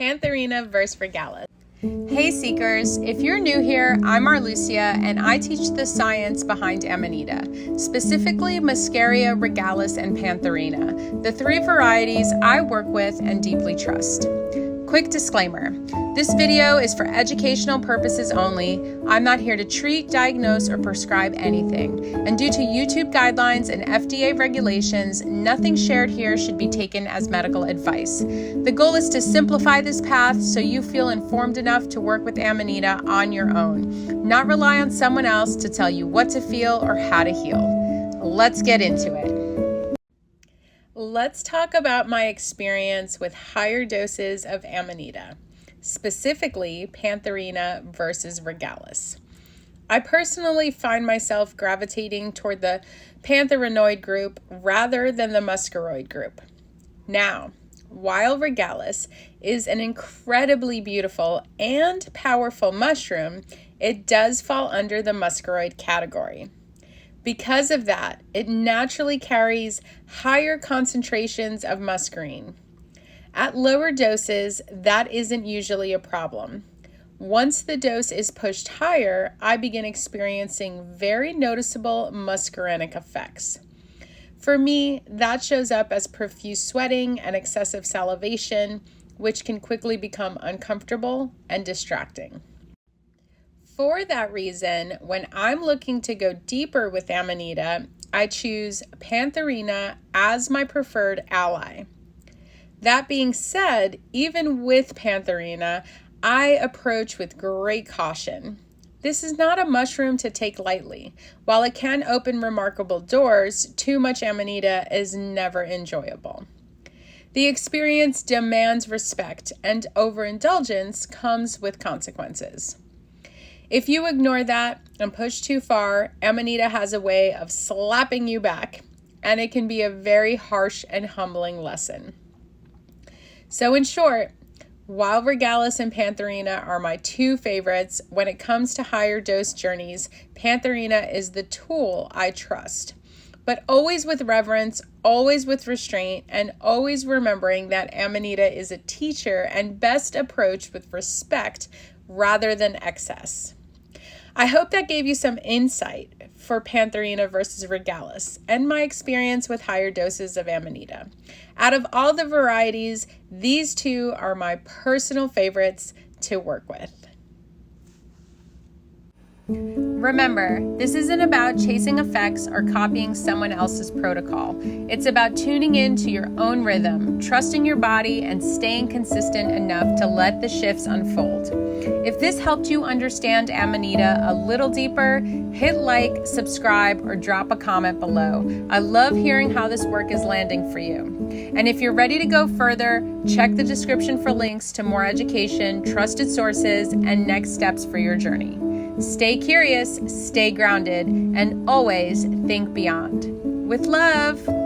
Pantherina versus Regalis. Hey Seekers, if you're new here, I'm Marlucia and I teach the science behind Amanita, specifically Muscaria, Regalis, and Pantherina, the three varieties I work with and deeply trust. Quick disclaimer, this video is for educational purposes only. I'm not here to treat, diagnose, or prescribe anything. And due to YouTube guidelines and FDA regulations, nothing shared here should be taken as medical advice. The goal is to simplify this path so you feel informed enough to work with Amanita on your own, not rely on someone else to tell you what to feel or how to heal. Let's get into it. Let's talk about my experience with higher doses of Amanita, specifically Pantherina versus Regalis. I personally find myself gravitating toward the pantherinoid group rather than the muscaroid group. Now, while Regalis is an incredibly beautiful and powerful mushroom, it does fall under the muscaroid category. Because of that, it naturally carries higher concentrations of muscarine. At lower doses, that isn't usually a problem. Once the dose is pushed higher, I begin experiencing very noticeable muscarinic effects. For me, that shows up as profuse sweating and excessive salivation, which can quickly become uncomfortable and distracting. For that reason, when I'm looking to go deeper with Amanita, I choose Pantherina as my preferred ally. That being said, even with Pantherina, I approach with great caution. This is not a mushroom to take lightly. While it can open remarkable doors, too much Amanita is never enjoyable. The experience demands respect, and overindulgence comes with consequences. If you ignore that and push too far, Amanita has a way of slapping you back, and it can be a very harsh and humbling lesson. So in short, while Regalis and Pantherina are my two favorites, when it comes to higher dose journeys, Pantherina is the tool I trust. But always with reverence, always with restraint, and always remembering that Amanita is a teacher and best approached with respect rather than excess. I hope that gave you some insight for Pantherina versus Regalis and my experience with higher doses of Amanita. Out of all the varieties, these two are my personal favorites to work with. Remember, this isn't about chasing effects or copying someone else's protocol. It's about tuning in to your own rhythm, trusting your body, and staying consistent enough to let the shifts unfold. If this helped you understand Amanita a little deeper, hit like, subscribe, or drop a comment below. I love hearing how this work is landing for you. And if you're ready to go further, check the description for links to more education, trusted sources, and next steps for your journey. Stay curious, stay grounded, and always think beyond. With love.